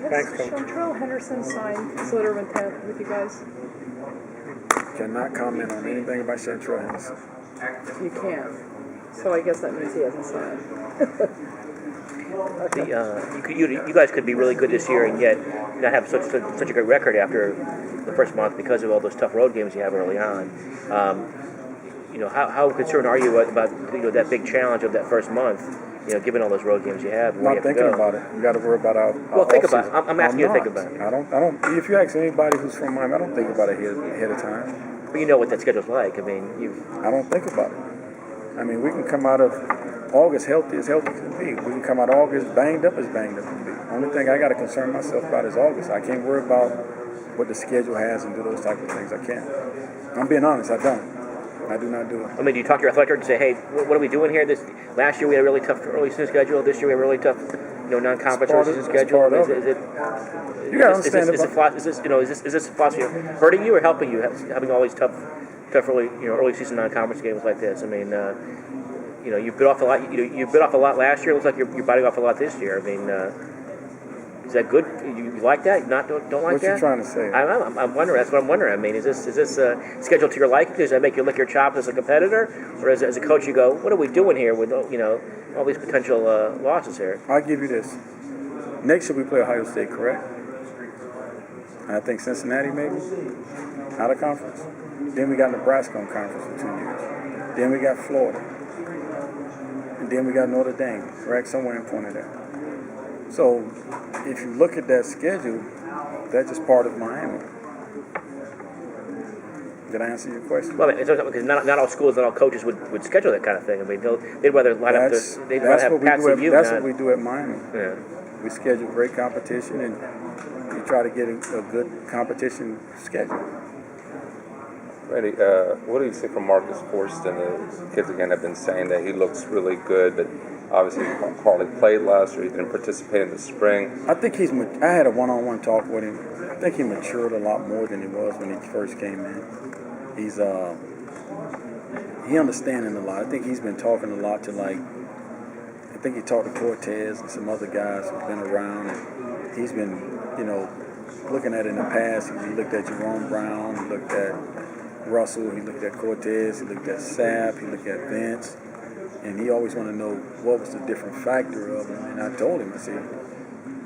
Thanks, Coach. Chantrell Henderson signed his letter of intent with you guys? Cannot comment on anything about Chantrell Henderson. You can't. So I guess that means he hasn't signed. Okay. You guys could be really good this year and yet not have such a good record after the first month because of all those tough road games you have early on. How concerned are you about that big challenge of that first month? Given all those road games you have. Not thinking about it. You got to worry about our think about it. I'm asking you to think about it. I don't. If you ask anybody who's from Miami, I don't think about it ahead of time. But you know what that schedule's like. I mean, I don't think about it. I mean, we can come out of August healthy as healthy can be. We can come out of August banged up as banged up can be. Only thing I got to concern myself about is August. I can't worry about what the schedule has and do those type of things. I can't. I'm being honest. I don't. I do not do it. I mean, do you talk to your athletic director and say, hey, what are we doing here? Last year we had a really tough early season schedule. This year we have a really tough, non-conference early season schedule. You got to understand is this philosophy hurting you or helping you, having all these tough early season non-conference games like this? I mean, you bit off a lot. You bit off a lot last year. It looks like you're biting off a lot this year. I mean, is that good? You like that? Don't like what that? What you trying to say? I'm wondering. That's what I'm wondering. I mean, is this scheduled to your liking? Does that make you lick your chops as a competitor, or as a coach, you go, what are we doing here with all these potential losses here? I'll give you this. Next year we play Ohio State, correct? And I think Cincinnati maybe out of conference. Then we got Nebraska on conference for 2 years. Then we got Florida, and then we got Notre Dame, correct? Somewhere in front of that. So, if you look at that schedule, that's just part of Miami. Did I answer your question? Well, because not all schools, not all coaches would schedule that kind of thing. I mean, they'd rather line up. They'd rather have passive you. That's what we do at Miami. Yeah. We schedule great competition, and we try to get a good competition schedule. Randy, what do you see from Marcus Forston? The kids again have been saying that he looks really good, but obviously hardly played last year. He didn't participate in the spring. I think I had a one-on-one talk with him. I think he matured a lot more than he was when he first came in. He understanding a lot. I think he's been talking a lot to I think he talked to Cortez and some other guys who've been around, and he's been, looking at it in the past. He looked at Jerome Brown, he looked at Russell, he looked at Cortez, he looked at Sapp, he looked at Vince, and he always wanted to know what was the different factor of them. And I told him, I said,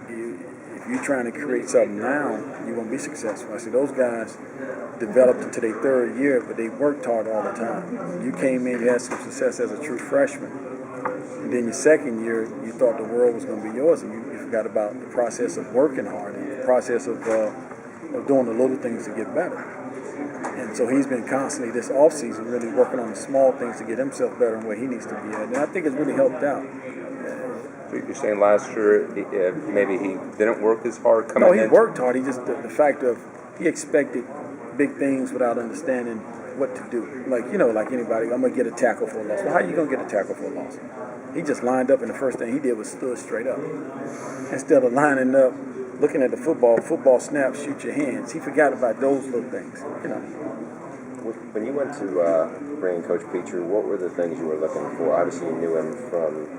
if you're trying to create something now, you won't be successful. I said, those guys developed into their third year, but they worked hard all the time. You came in, you had some success as a true freshman. And then your second year, you thought the world was going to be yours, and you forgot about the process of working hard and the process of doing the little things to get better. And so he's been constantly this offseason really working on the small things to get himself better and where he needs to be at. And I think it's really helped out. You're saying last year maybe he didn't work as hard coming in? No, he worked hard. He just, the fact of he expected big things without understanding what to do. Like anybody, I'm going to get a tackle for a loss. Well, how are you going to get a tackle for a loss? He just lined up, and the first thing he did was stood straight up. Instead of lining up, looking at the football snap, shoot your hands. He forgot about those little things, When you went to bring in Coach Petrie, what were the things you were looking for? Obviously, you knew him from.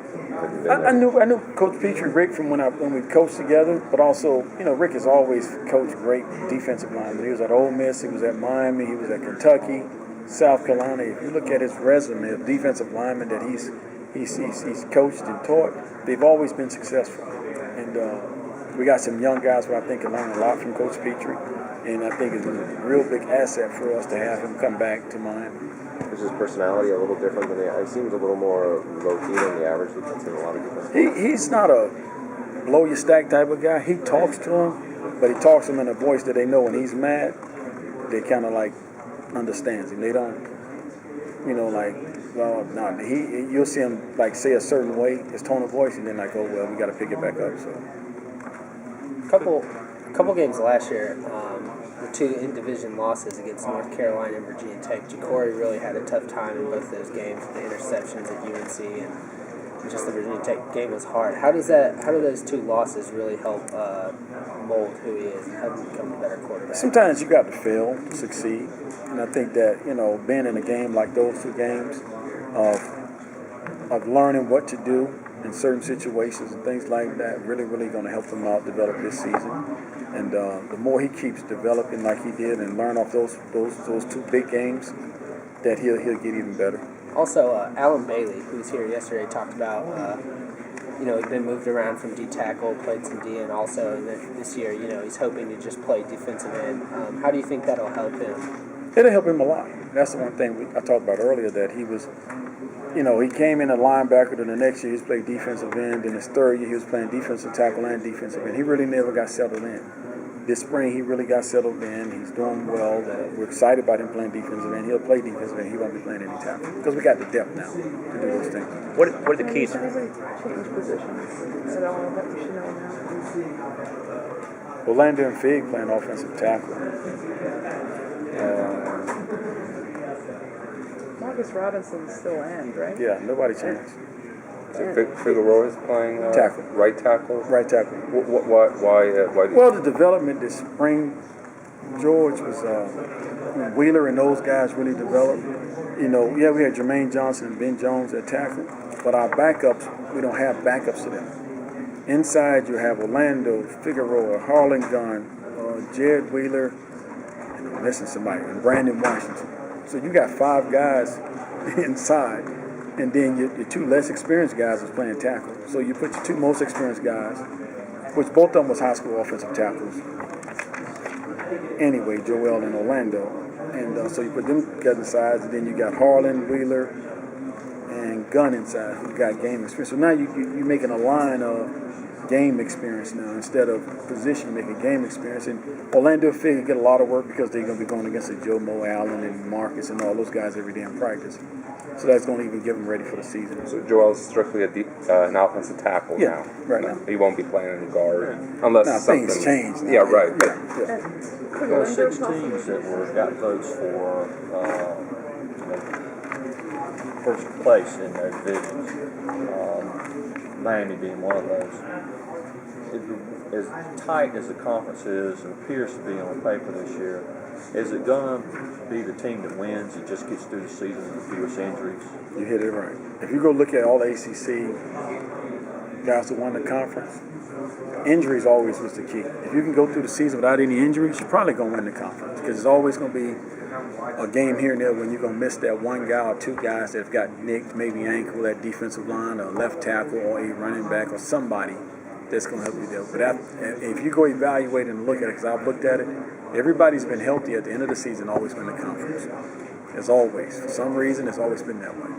I knew Coach Petrie, Rick, from when we coached together, but also, Rick has always coached great defensive linemen. He was at Ole Miss, he was at Miami, he was at Kentucky, South Carolina. If you look at his resume of defensive linemen that he's coached and taught, they've always been successful. And we got some young guys who I think can learn a lot from Coach Petrie, and I think it's a real big asset for us to have him come back to Miami. Is his personality a little different than he seems a little more low-key than the average we've seen a lot of defense? He's not a blow-your-stack type of guy. He talks to him, but he talks to him in a voice that they know when he's mad, they kind of understands him. They don't, you'll see him say a certain way, his tone of voice, and then we got to pick it back up. So, couple games last year, the two in-division losses against North Carolina and Virginia Tech. Ja'Cory really had a tough time in both those games. The interceptions at UNC and just the Virginia Tech game was hard. How do those two losses really help mold who he is and help him become a better quarterback? Sometimes you got to fail to succeed, and I think that being in a game like those two games of learning what to do in certain situations and things like that. Really, really going to help him out develop this season. And the more he keeps developing like he did and learn off those two big games, that he'll get even better. Also, Alan Bailey, who was here yesterday, talked about he'd been moved around from D tackle, played some D, and also this year, he's hoping to just play defensive end. How do you think that'll help him? It'll help him a lot. That's the one thing I talked about earlier, that he was, he came in a linebacker, then the next year he's played defensive end, then his third year he was playing defensive tackle and defensive end. He really never got settled in. This spring he really got settled in. He's doing well. We're excited about him playing defensive end. He'll play defensive end. He won't be playing any tackle because we got the depth now to do those things. What are the keys? Anybody change positions at all that we should know now? Orlando and Fig playing offensive tackle. Marcus Robinson's still end, right? Yeah, nobody changed. Figueroa is playing Tackle. right tackle. Right tackle. Why? Well, the development this spring, George was Wheeler and those guys really developed. We had Jermaine Johnson and Ben Jones at tackle, but our backups, we don't have backups to them. Inside, you have Orlando, Figueroa, Harlan Gunn, Jared Wheeler, and I'm missing somebody, and Brandon Washington. So you got 5 guys inside, and then your 2 less experienced guys is playing tackle. So you put your 2 most experienced guys, which both of them was high school offensive tackles. Anyway, Joel and Orlando. And so you put them together inside, and then you got Harlan, Wheeler, and Gunn inside who got game experience. So now you're making a line of game experience now instead of position. You're making game experience. And Orlando Fig get a lot of work because they're going to be going against the Joe Mo Allen and Marcus and all those guys every day in practice. So that's going to even get them ready for the season. So Joel's strictly an offensive tackle now. Right now. He won't be playing in guard unless something things change. Yeah, right. There were 6 teams that got votes for first place in their divisions. Miami being one of those. As tight as the conference is and appears to be on paper this year, is it going to be the team that wins and just gets through the season with the fewest injuries? You hit it right. If you go look at all the ACC guys who won the conference, injuries always was the key. If you can go through the season without any injuries, you're probably going to win the conference because it's always going to be a game here and there when you're going to miss that one guy or 2 guys that have got nicked, maybe ankle at defensive line or left tackle or a running back or somebody that's going to help you there. But if you go evaluate and look at it, because I've looked at it, everybody's been healthy at the end of the season, always win the conference. As always. For some reason, it's always been that way.